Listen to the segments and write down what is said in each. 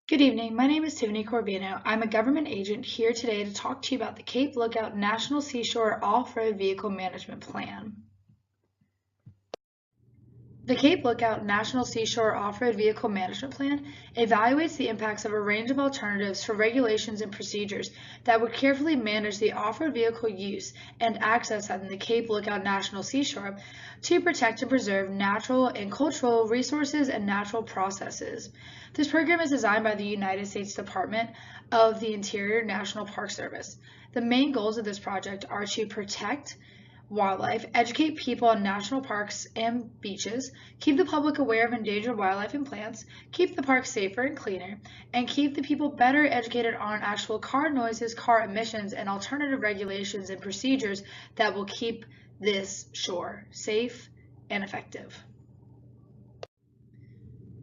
Good evening. My name is Tiffany Corbino. I'm a government agent here today to talk to you about the Cape Lookout National Seashore Off-Road Vehicle Management Plan. The Cape Lookout National Seashore Off-Road Vehicle Management Plan evaluates the impacts of a range of alternatives for regulations and procedures that would carefully manage the off-road vehicle use and access on the Cape Lookout National Seashore to protect and preserve natural and cultural resources and natural processes. This program is designed by the United States Department of the Interior National Park Service. The main goals of this project are to protect wildlife, educate people on national parks and beaches, keep the public aware of endangered wildlife and plants, keep the parks safer and cleaner, and keep the people better educated on actual car noises, car emissions, and alternative regulations and procedures that will keep this shore safe and effective.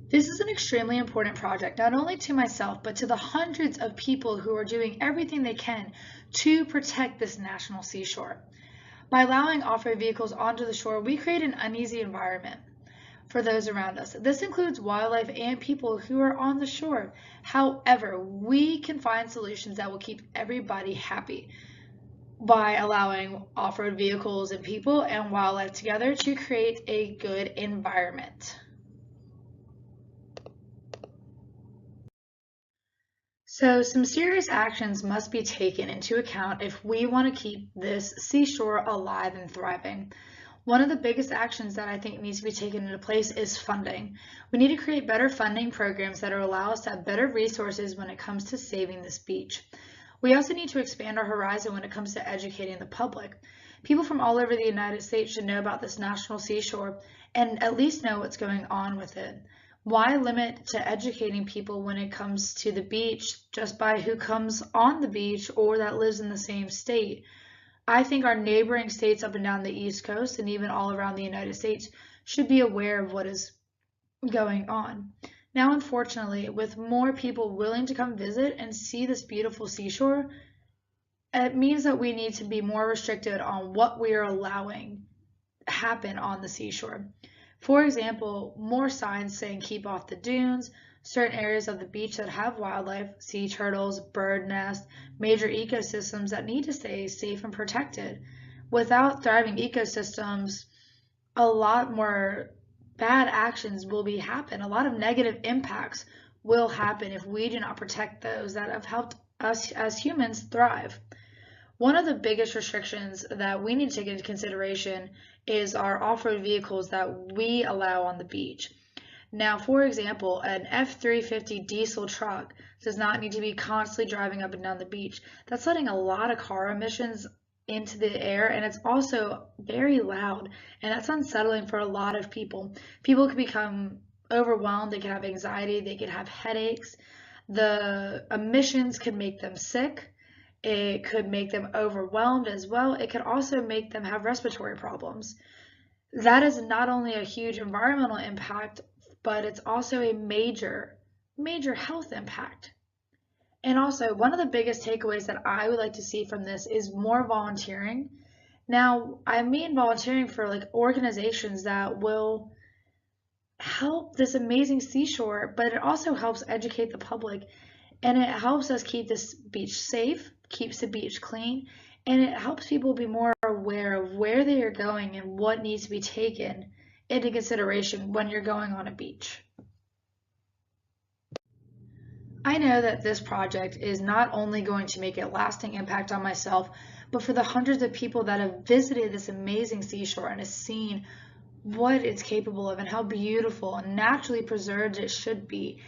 This is an extremely important project, not only to myself, but to the hundreds of people who are doing everything they can to protect this national seashore. By allowing off-road vehicles onto the shore, we create an uneasy environment for those around us. This includes wildlife and people who are on the shore. However, we can find solutions that will keep everybody happy by allowing off-road vehicles and people and wildlife together to create a good environment. So some serious actions must be taken into account if we want to keep this seashore alive and thriving. One of the biggest actions that I think needs to be taken into place is funding. We need to create better funding programs that will allow us to have better resources when it comes to saving this beach. We also need to expand our horizon when it comes to educating the public. People from all over the United States should know about this national seashore and at least know what's going on with it. Why limit to educating people when it comes to the beach just by who comes on the beach or that lives in the same state? I think our neighboring states up and down the East Coast and even all around the United States should be aware of what is going on. Now, unfortunately, with more people willing to come visit and see this beautiful seashore, it means that we need to be more restricted on what we are allowing happen on the seashore. For example, more signs saying keep off the dunes, certain areas of the beach that have wildlife, sea turtles, bird nests, major ecosystems that need to stay safe and protected. Without thriving ecosystems, a lot more bad actions will happen. A lot of negative impacts will happen if we do not protect those that have helped us as humans thrive. One of the biggest restrictions that we need to take into consideration is our off-road vehicles that we allow on the beach. Now, for example, an F-350 diesel truck does not need to be constantly driving up and down the beach. That's letting a lot of car emissions into the air, and it's also very loud, and that's unsettling for a lot of people. People can become overwhelmed, they can have anxiety, they can have headaches. The emissions can make them sick. It could make them overwhelmed as well. It could also make them have respiratory problems. That is not only a huge environmental impact, but it's also a major health impact. And also, one of the biggest takeaways that I would like to see from this is more volunteering. Now, I mean volunteering for like organizations that will help this amazing seashore, but it also helps educate the public, and it helps us keep this beach safe, keeps the beach clean, and it helps people be more aware of where they are going and what needs to be taken into consideration when you're going on a beach. I know that this project is not only going to make a lasting impact on myself, but for the hundreds of people that have visited this amazing seashore and have seen what it's capable of and how beautiful and naturally preserved it should be.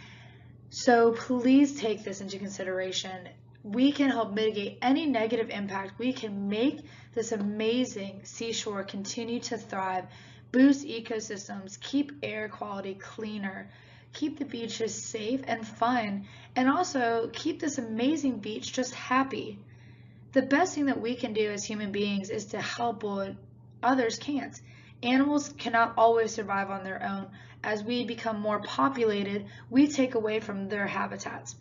So please take this into consideration. We can help mitigate any negative impact. We can make this amazing seashore continue to thrive, boost ecosystems, keep air quality cleaner, keep the beaches safe and fun, and also keep this amazing beach just happy. The best thing that we can do as human beings is to help what others can't. Animals cannot always survive on their own. As we become more populated, we take away from their habitats.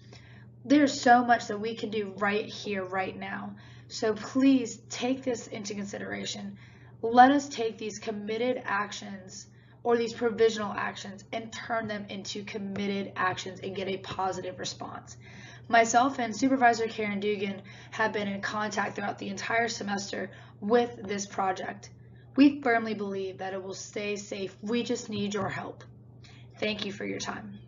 There's so much that we can do right here, right now. So please take this into consideration. Let us take these committed actions or these provisional actions and turn them into committed actions and get a positive response. Myself and Supervisor Karen Dugan have been in contact throughout the entire semester with this project. We firmly believe that it will stay safe. We just need your help. Thank you for your time.